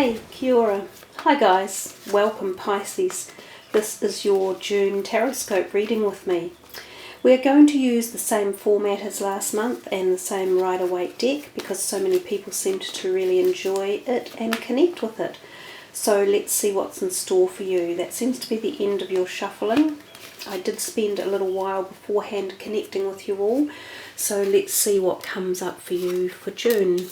Hey, kia ora. Hi guys, welcome Pisces. This is your June Taroscope reading with me. We're going to use the same format as last month and the same Rider-Waite deck because so many people seemed to really enjoy it and connect with it. So let's see what's in store for you. That seems to be the end of your shuffling. I did spend a little while beforehand connecting with you all, so let's see what comes up for you for June.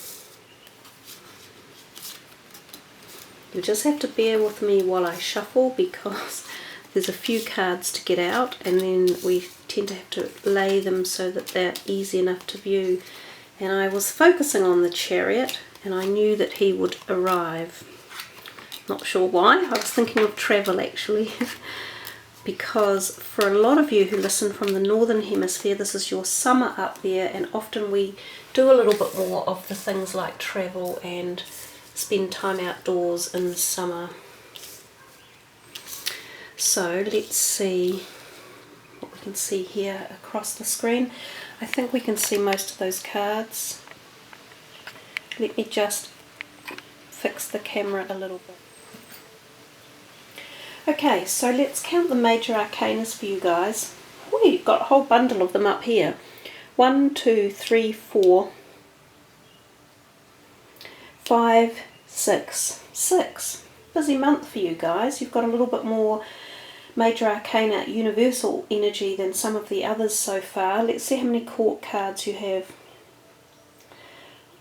You just have to bear with me while I shuffle because there's a few cards to get out and then we tend to have to lay them so that they're easy enough to view. And I was focusing on the Chariot and I knew that he would arrive. Not sure why. I was thinking of travel actually because for a lot of you who listen from the Northern Hemisphere, this is your summer up there, and often we do a little bit more of the things like travel and spend time outdoors in the summer. So let's see what we can see here across the screen. I think we can see most of those cards. Let me just fix the camera a little bit. Okay, so let's count the major arcanas for you guys. We've got a whole bundle of them up here. 1, 2, 3, 4, 5, 6. Busy month for you guys. You've got a little bit more major arcana universal energy than some of the others so far. Let's see how many court cards you have.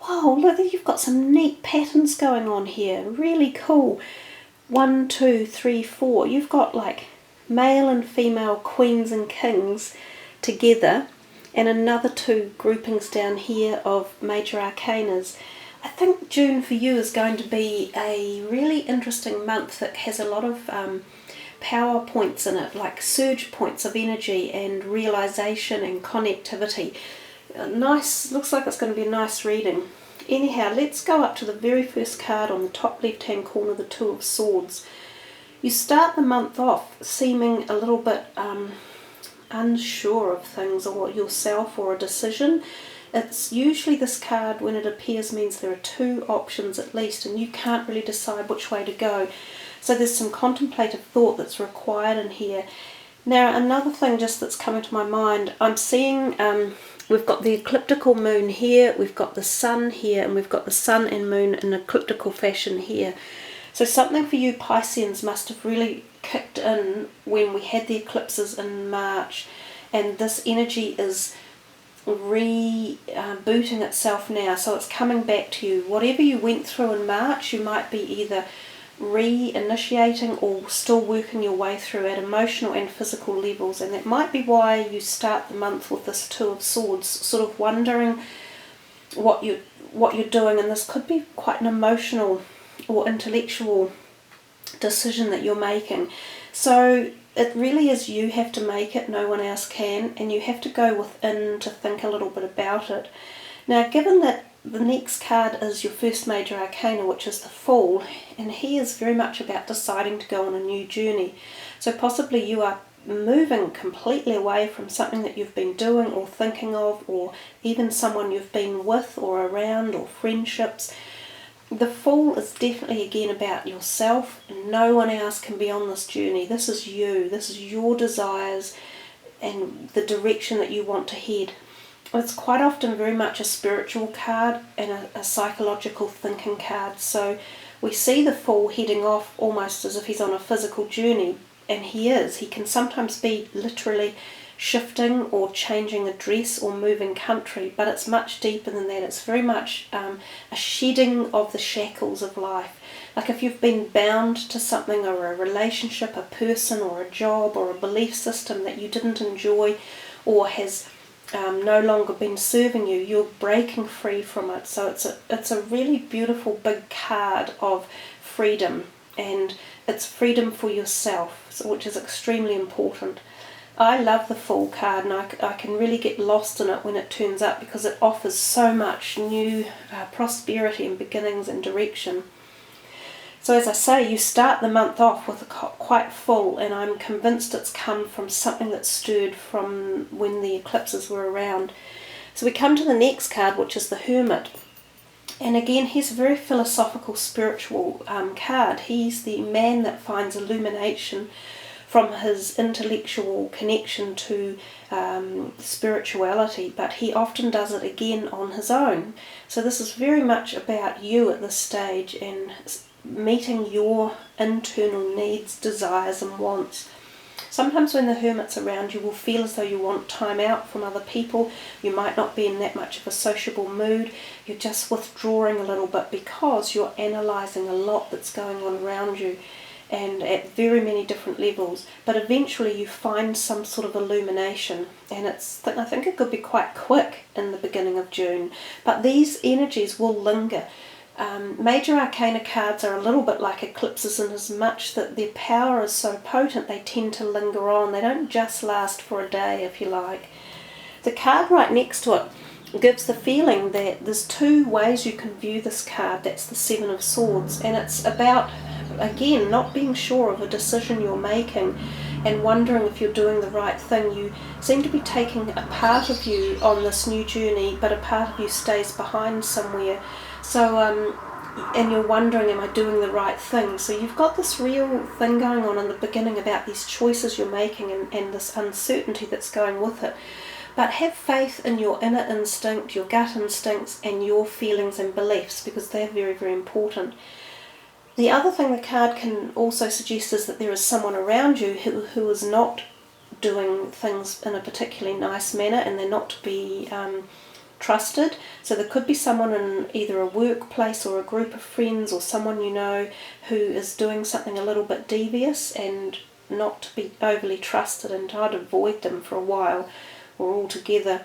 Wow, look, you've got some neat patterns going on here. Really cool. 1, 2, 3, 4. You've got like male and female queens and kings together, and another 2 groupings down here of major arcanas. I think June for you is going to be a really interesting month that has a lot of power points in it, like surge points of energy and realization and connectivity. Nice, looks like it's going to be a nice reading. Anyhow, let's go up to the very first card on the top left hand corner, the Two of Swords. You start the month off seeming a little bit unsure of things or yourself or a decision. It's usually this card, when it appears, means there are 2 options at least and you can't really decide which way to go. So there's some contemplative thought that's required in here. Now another thing just that's coming to my mind, I'm seeing we've got the ecliptical moon here, we've got the sun here, and we've got the sun and moon in ecliptical fashion here. So something for you Pisceans must have really kicked in when we had the eclipses in March, and this energy is rebooting itself now, so it's coming back to you. Whatever you went through in March, you might be either re-initiating or still working your way through at emotional and physical levels, and that might be why you start the month with this Two of Swords, sort of wondering what you're doing, and this could be quite an emotional or intellectual decision that you're making. So it really is, you have to make it, no one else can, and you have to go within to think a little bit about it. Now, given that the next card is your first major arcana, which is the Fool, and he is very much about deciding to go on a new journey. So possibly you are moving completely away from something that you've been doing or thinking of, or even someone you've been with or around, or friendships. The Fool is definitely again about yourself. No one else can be on this journey. This is you. This is your desires and the direction that you want to head. It's quite often very much a spiritual card and a psychological thinking card. So we see the Fool heading off almost as if he's on a physical journey, and he is. He can sometimes be literally shifting or changing address or moving country, but it's much deeper than that. It's very much a shedding of the shackles of life. Like if you've been bound to something, or a relationship, a person, or a job, or a belief system that you didn't enjoy or has no longer been serving you, you're breaking free from it. So it's a really beautiful big card of freedom, and it's freedom for yourself, which is extremely important. I love the Fool card, and I can really get lost in it when it turns up because it offers so much new prosperity and beginnings and direction. So as I say, you start the month off with quite full, and I'm convinced it's come from something that stirred from when the eclipses were around. So we come to the next card, which is the Hermit. And again, he's a very philosophical, spiritual card. He's the man that finds illumination from his intellectual connection to spirituality, but he often does it again on his own. So this is very much about you at this stage and meeting your internal needs, desires and wants. Sometimes when the Hermit's around, you will feel as though you want time out from other people. You might not be in that much of a sociable mood. You're just withdrawing a little bit because you're analysing a lot that's going on around you, and at very many different levels. But eventually you find some sort of illumination, and I think it could be quite quick in the beginning of June. But these energies will linger. Major Arcana cards are a little bit like eclipses in as much that their power is so potent they tend to linger on. They don't just last for a day, if you like. The card right next to it gives the feeling that there's two ways you can view this card. That's the Seven of Swords, and it's about, again, not being sure of a decision you're making and wondering if you're doing the right thing. You seem to be taking a part of you on this new journey, but a part of you stays behind somewhere. So, and you're wondering, am I doing the right thing? So you've got this real thing going on in the beginning about these choices you're making and this uncertainty that's going with it. But have faith in your inner instinct, your gut instincts, and your feelings and beliefs, because they're very, very important. The other thing the card can also suggest is that there is someone around you who is not doing things in a particularly nice manner, and they're not to be trusted. So there could be someone in either a workplace or a group of friends or someone you know who is doing something a little bit devious and not to be overly trusted, and try to avoid them for a while or altogether.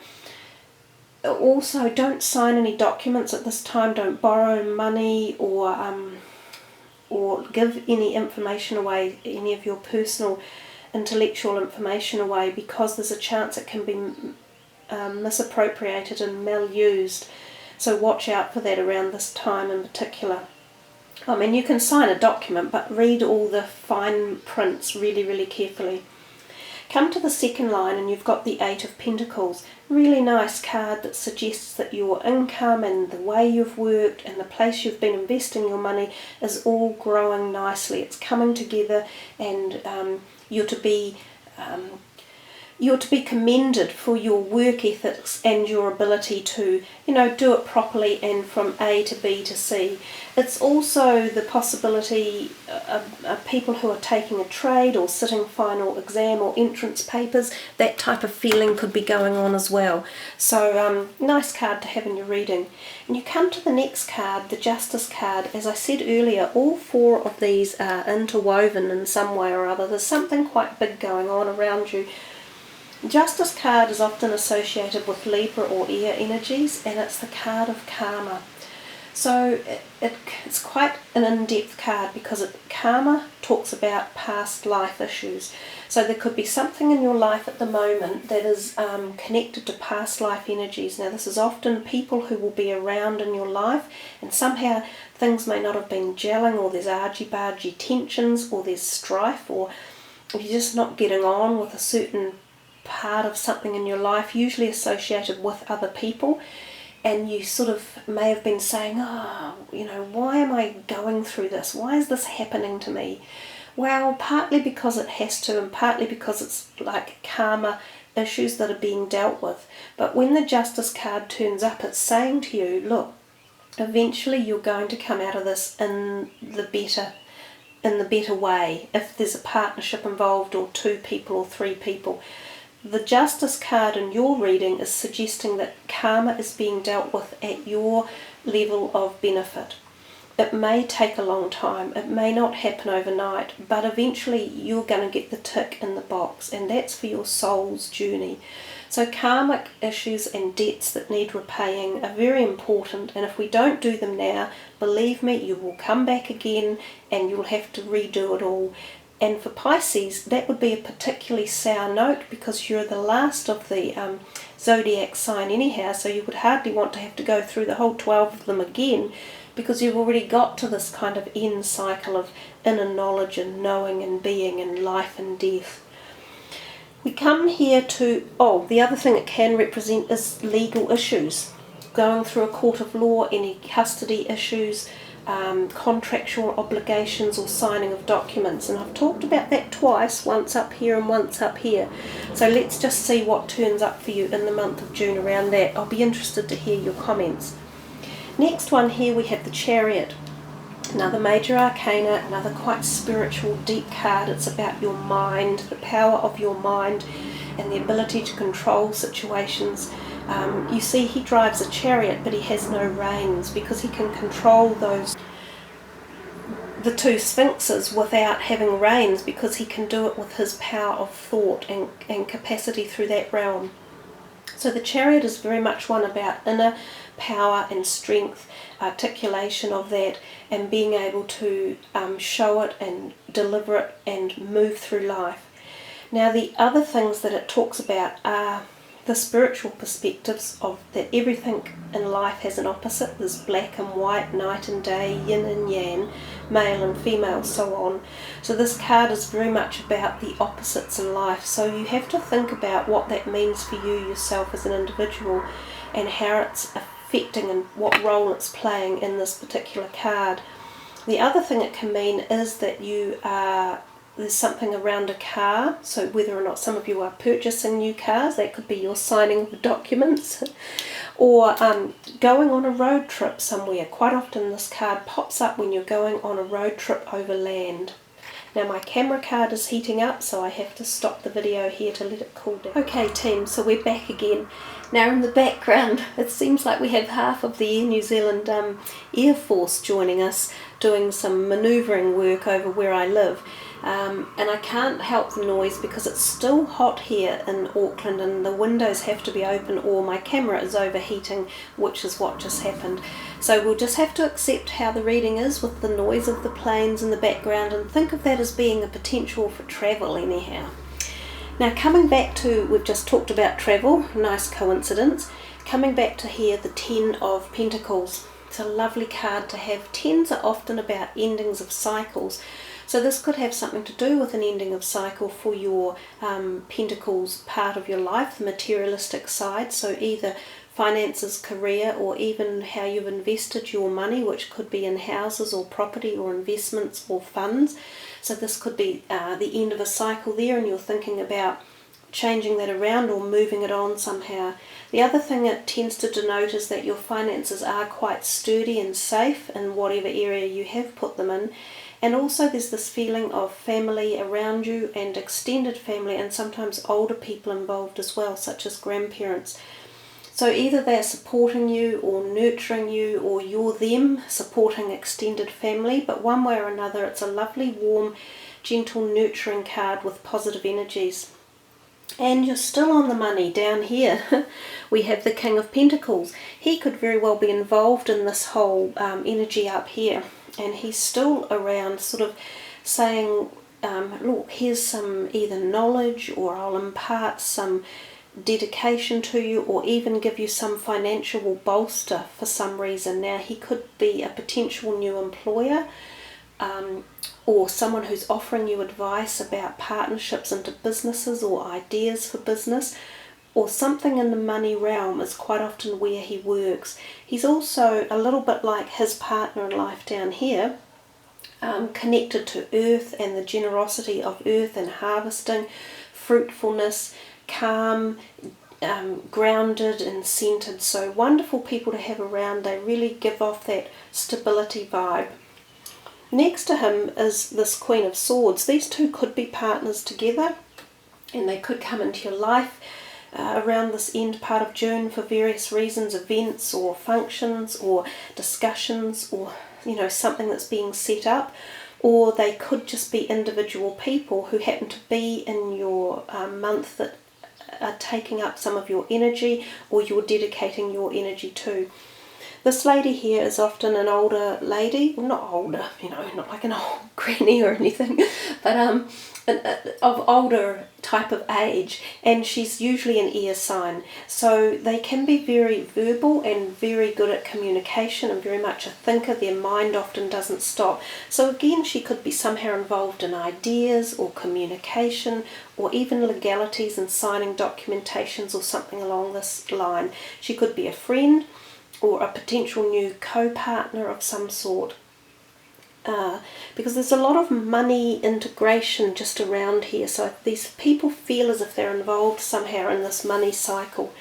Also, don't sign any documents at this time. Don't borrow money or give any information away, any of your personal intellectual information away, because there's a chance it can be misappropriated and malused. So watch out for that around this time in particular. I mean, you can sign a document, but read all the fine prints really, really carefully. Come to the second line and you've got the Eight of Pentacles. Really nice card that suggests that your income and the way you've worked and the place you've been investing your money is all growing nicely. It's coming together, and you're to be commended for your work ethics and your ability to, do it properly and from A to B to C. It's also the possibility of people who are taking a trade or sitting final exam or entrance papers. That type of feeling could be going on as well. So nice card to have in your reading. And you come to the next card, the Justice card. As I said earlier, all four of these are interwoven in some way or other. There's something quite big going on around you. Justice card is often associated with Libra or air energies, and it's the card of karma. So it's quite an in-depth card, because karma talks about past life issues. So there could be something in your life at the moment that is connected to past life energies. Now this is often people who will be around in your life, and somehow things may not have been gelling, or there's argy-bargy tensions, or there's strife, or you're just not getting on with a certain part of something in your life, usually associated with other people, and you sort of may have been saying, why am I going through this? Why is this happening to me? Well, partly because it has to, and partly because it's like karma issues that are being dealt with. But when the Justice card turns up, it's saying to you, look, eventually you're going to come out of this in the better way, if there's a partnership involved, or two people or three people. The Justice card in your reading is suggesting that karma is being dealt with at your level of benefit. It may take a long time, it may not happen overnight, but eventually you're going to get the tick in the box, and that's for your soul's journey. So karmic issues and debts that need repaying are very important, and if we don't do them now, believe me, you will come back again and you'll have to redo it all. And for Pisces, that would be a particularly sour note, because you're the last of the zodiac sign anyhow, so you would hardly want to have to go through the whole 12 of them again, because you've already got to this kind of end cycle of inner knowledge and knowing and being and life and death. We come here to, the other thing it can represent is legal issues. going through a court of law, any custody issues, contractual obligations or signing of documents. And I've talked about that twice, once up here and once up here. So let's just see what turns up for you in the month of June around that. I'll be interested to hear your comments. Next one here we have the Chariot. Another major arcana, another quite spiritual, deep card. It's about your mind, the power of your mind and the ability to control situations. You see, he drives a chariot, but he has no reins because he can control the two sphinxes without having reins, because he can do it with his power of thought and capacity through that realm. So the Chariot is very much one about inner power and strength, articulation of that, and being able to show it and deliver it and move through life. Now the other things that it talks about are the spiritual perspectives of that everything in life has an opposite. There's black and white, night and day, yin and yang, male and female, so on. So this card is very much about the opposites in life. So you have to think about what that means for you yourself as an individual and how it's affecting and what role it's playing in this particular card. The other thing it can mean is that you are there's something around a car, so whether or not some of you are purchasing new cars, that could be your signing of the documents, or going on a road trip somewhere. Quite often this card pops up when you're going on a road trip over land. Now my camera card is heating up, so I have to stop the video here to let it cool down. Okay team, so we're back again. Now in the background it seems like we have half of the Air New Zealand Air Force joining us, doing some manoeuvring work over where I live. And I can't help the noise because it's still hot here in Auckland and the windows have to be open or my camera is overheating, which is what just happened. So we'll just have to accept how the reading is with the noise of the planes in the background and think of that as being a potential for travel anyhow. Now coming back to, we've just talked about travel, nice coincidence. Coming back to here, the Ten of Pentacles. It's a lovely card to have. Tens are often about endings of cycles. So this could have something to do with an ending of cycle for your Pentacles part of your life, the materialistic side. So either finances, career, or even how you've invested your money, which could be in houses or property or investments or funds. So this could be the end of a cycle there and you're thinking about changing that around or moving it on somehow. The other thing it tends to denote is that your finances are quite sturdy and safe in whatever area you have put them in. And also there's this feeling of family around you and extended family and sometimes older people involved as well, such as grandparents. So either they're supporting you or nurturing you, or you're them supporting extended family, but one way or another it's a lovely, warm, gentle, nurturing card with positive energies. And you're still on the money. Down here we have the King of Pentacles. He could very well be involved in this whole energy up here. And he's still around sort of saying, look, here's some either knowledge, or I'll impart some dedication to you, or even give you some financial bolster for some reason. Now he could be a potential new employer, or someone who's offering you advice about partnerships into businesses or ideas for business, or something in the money realm is quite often where he works. He's also a little bit like his partner in life down here, connected to earth and the generosity of earth and harvesting, fruitfulness, calm, grounded and centered. So wonderful people to have around. They really give off that stability vibe. Next to him is this Queen of Swords. These two could be partners together and they could come into your life around this end part of June for various reasons, events or functions or discussions, or something that's being set up, or they could just be individual people who happen to be in your month that are taking up some of your energy, or you're dedicating your energy to. This lady here is often an older lady, well, not older, not like an old granny or anything, but of older type of age, and she's usually an air sign. So they can be very verbal and very good at communication and very much a thinker. Their mind often doesn't stop. So again, she could be somehow involved in ideas or communication or even legalities and signing documentations or something along this line. She could be a friend. or a potential new co-partner of some sort. Because there's a lot of money integration just around here, so these people feel as if they're involved somehow in this money cycle.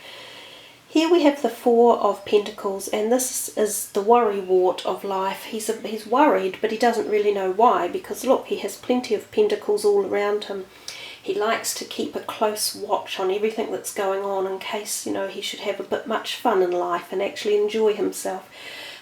Here we have the Four of Pentacles, and this is the worrywart of life. He's worried, but he doesn't really know why, because look, he has plenty of pentacles all around him. He likes to keep a close watch on everything that's going on in case, he should have a bit much fun in life and actually enjoy himself.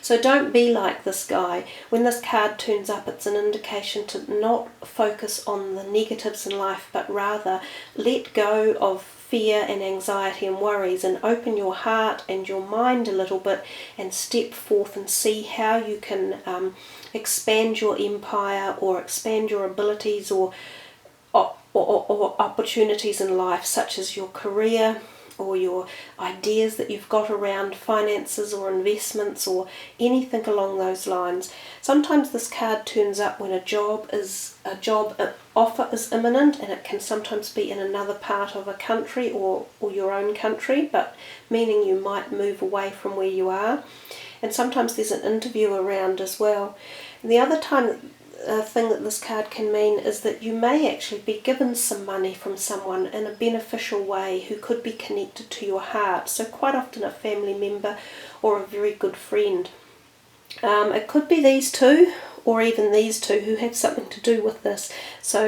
So don't be like this guy. When this card turns up, it's an indication to not focus on the negatives in life, but rather let go of fear and anxiety and worries and open your heart and your mind a little bit and step forth and see how you can expand your empire or expand your abilities or opportunities in life, such as your career, or your ideas that you've got around finances or investments or anything along those lines. Sometimes this card turns up when a job offer is imminent, and it can sometimes be in another part of a country or your own country, but meaning you might move away from where you are. And sometimes there's an interview around as well. And the other thing that this card can mean is that you may actually be given some money from someone in a beneficial way who could be connected to your heart. So quite often a family member or a very good friend. It could be these two or even these two who have something to do with this. So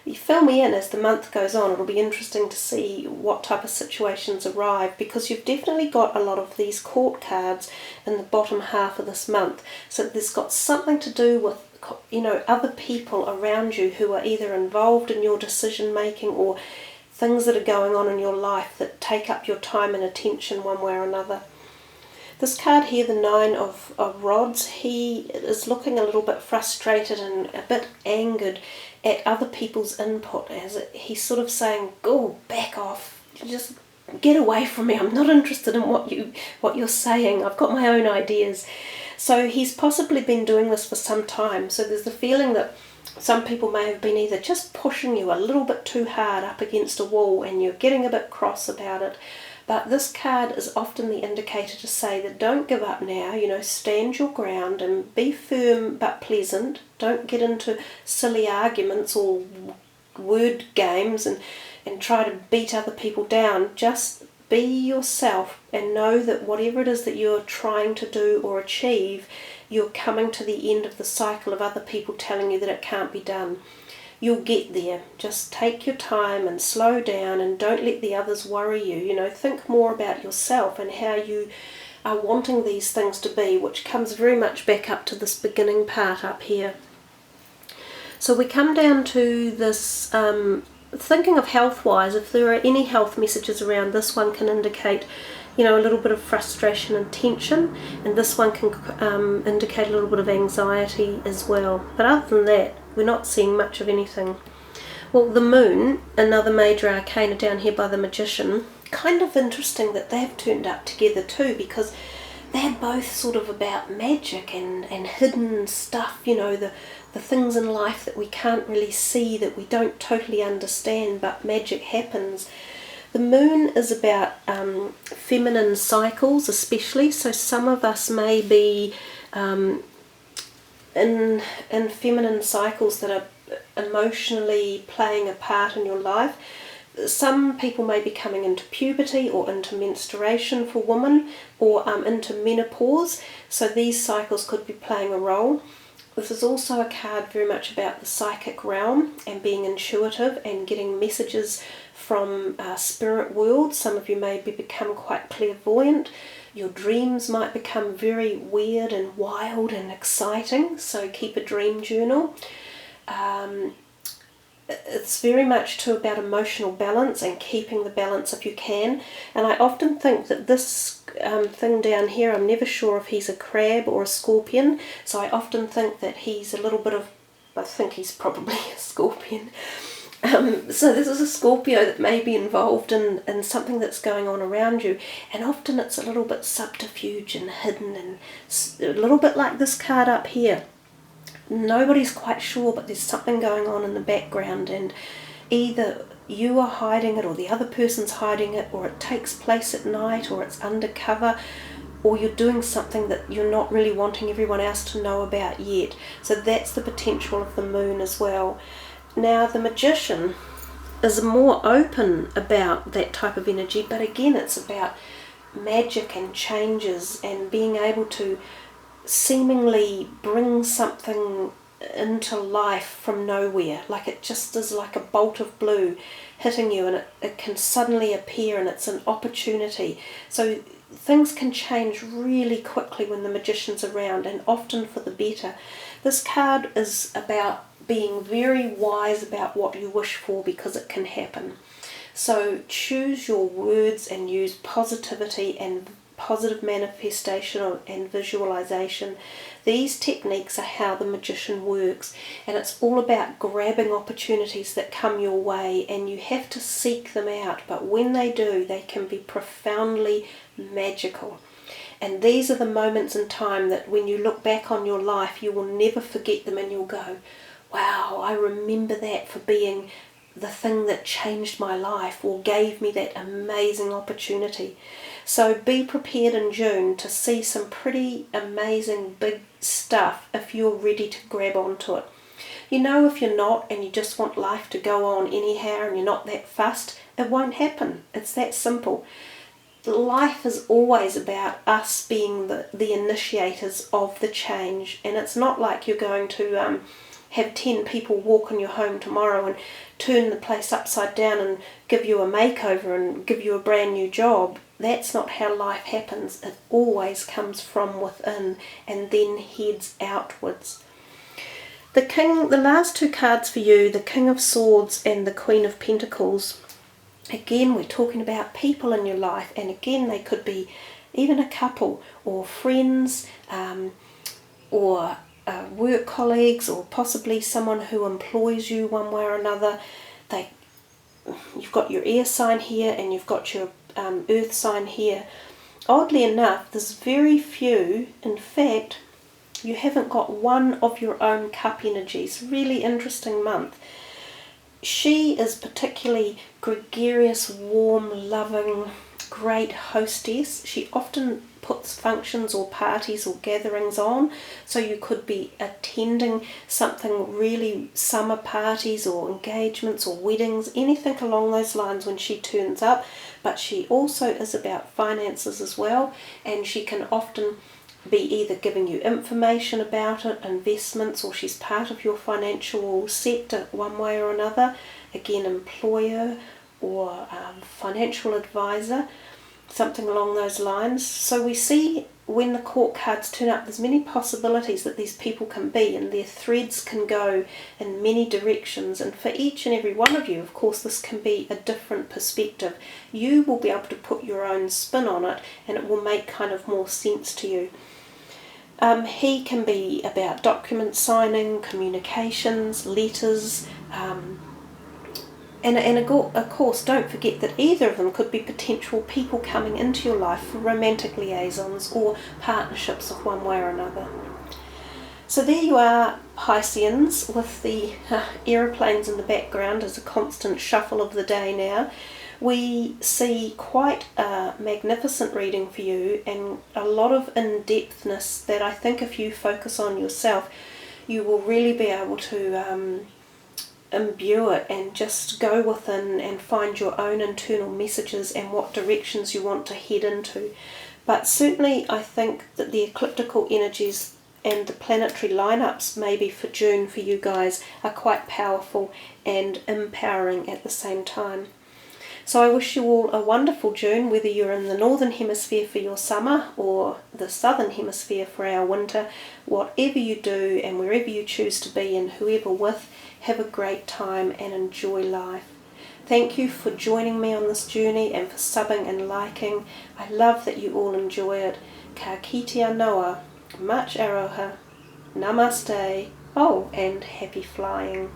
you fill me in as the month goes on. It'll be interesting to see what type of situations arrive, because you've definitely got a lot of these court cards in the bottom half of this month. So there's got something to do with other people around you who are either involved in your decision making or things that are going on in your life that take up your time and attention one way or another. This card here, the Nine of Rods, he is looking a little bit frustrated and a bit angered at other people's input, as he's sort of saying, "Go back off, just get away from me. I'm not interested in what you're saying. I've got my own ideas." So he's possibly been doing this for some time. So there's the feeling that some people may have been either just pushing you a little bit too hard up against a wall and you're getting a bit cross about it. But this card is often the indicator to say that don't give up now, stand your ground and be firm but pleasant. Don't get into silly arguments or word games and try to beat other people down. Just be yourself and know that whatever it is that you're trying to do or achieve, you're coming to the end of the cycle of other people telling you that it can't be done. You'll get there. Just take your time and slow down and don't let the others worry you. Think more about yourself and how you are wanting these things to be, which comes very much back up to this beginning part up here. So we come down to this thinking of health-wise. If there are any health messages around, this one can indicate a little bit of frustration and tension, and this one can indicate a little bit of anxiety as well. But other than that, we're not seeing much of anything. Well, the Moon, another major arcana down here by the Magician, kind of interesting that they've turned up together too, because they're both sort of about magic and hidden stuff, the things in life that we can't really see, that we don't totally understand, but magic happens. The Moon is about feminine cycles especially, so some of us may be in feminine cycles that are emotionally playing a part in your life. Some people may be coming into puberty or into menstruation for women, or into menopause, so these cycles could be playing a role. This is also a card very much about the psychic realm and being intuitive and getting messages from spirit world. Some of you may become quite clairvoyant. Your dreams might become very weird and wild and exciting, so keep a dream journal. It's very much too about emotional balance and keeping the balance if you can. And I often think that this thing down here, I'm never sure if he's a crab or a scorpion, so I often think that he's a little bit of, I think he's probably a scorpion. So this is a Scorpio that may be involved in something that's going on around you, and often it's a little bit subterfuge and hidden, and a little bit like this card up here. Nobody's quite sure, but there's something going on in the background, and either you are hiding it or the other person's hiding it, or it takes place at night or it's undercover. or you're doing something that you're not really wanting everyone else to know about yet. So that's the potential of the moon as well. Now the Magician is more open about that type of energy, but again it's about magic and changes and being able to seemingly bring something into life from nowhere. Like it just is like a bolt of blue hitting you, and it can suddenly appear, and it's an opportunity. So things can change really quickly when the Magician's around, and often for the better. This card is about being very wise about what you wish for, because it can happen. So choose your words and use positivity and positive manifestation and visualization. These techniques are how the Magician works, and it's all about grabbing opportunities that come your way, and you have to seek them out, but when they do, they can be profoundly magical. And these are the moments in time that when you look back on your life, you will never forget them, and you'll go, wow, I remember that for being the thing that changed my life or gave me that amazing opportunity. So be prepared in June to see some pretty amazing big stuff if you're ready to grab onto it. You know, if you're not and you just want life to go on anyhow and you're not that fussed, it won't happen. It's that simple. Life is always about us being the initiators of the change, and it's not like you're going to have 10 people walk in your home tomorrow and turn the place upside down and give you a makeover and give you a brand new job. That's not how life happens. It always comes from within and then heads outwards. The last two cards for you, the King of Swords and the Queen of Pentacles. Again, we're talking about people in your life, and again, they could be even a couple or friends, or work colleagues, or possibly someone who employs you one way or another. You've got your air sign here and you've got your earth sign here. Oddly enough, there's very few, in fact, you haven't got one of your own cup energies. Really interesting month. She is particularly gregarious, warm, loving, great hostess. She often puts functions or parties or gatherings on, so you could be attending something really, summer parties or engagements or weddings, anything along those lines when she turns up. But she also is about finances as well, and she can often be either giving you information about it, investments, or she's part of your financial sector one way or another. Again, employer or financial advisor, something along those lines. So we see when the court cards turn up, there's many possibilities that these people can be, and their threads can go in many directions, and for each and every one of you, of course, this can be a different perspective. You will be able to put your own spin on it, and it will make kind of more sense to you. He can be about document signing, communications, letters, and of course, don't forget that either of them could be potential people coming into your life for romantic liaisons or partnerships of one way or another. So there you are, Pisceans, with the aeroplanes in the background as a constant shuffle of the day now. We see quite a magnificent reading for you, and a lot of in-depthness that I think if you focus on yourself, you will really be able to imbue it and just go within and find your own internal messages and what directions you want to head into. But certainly I think that the ecliptical energies and the planetary lineups maybe for June for you guys are quite powerful and empowering at the same time. So I wish you all a wonderful June, whether you're in the northern hemisphere for your summer or the southern hemisphere for our winter. Whatever you do and wherever you choose to be and whoever with, have a great time and enjoy life. Thank you for joining me on this journey and for subbing and liking. I love that you all enjoy it. Ka kite anoa, much aroha, namaste, and happy flying.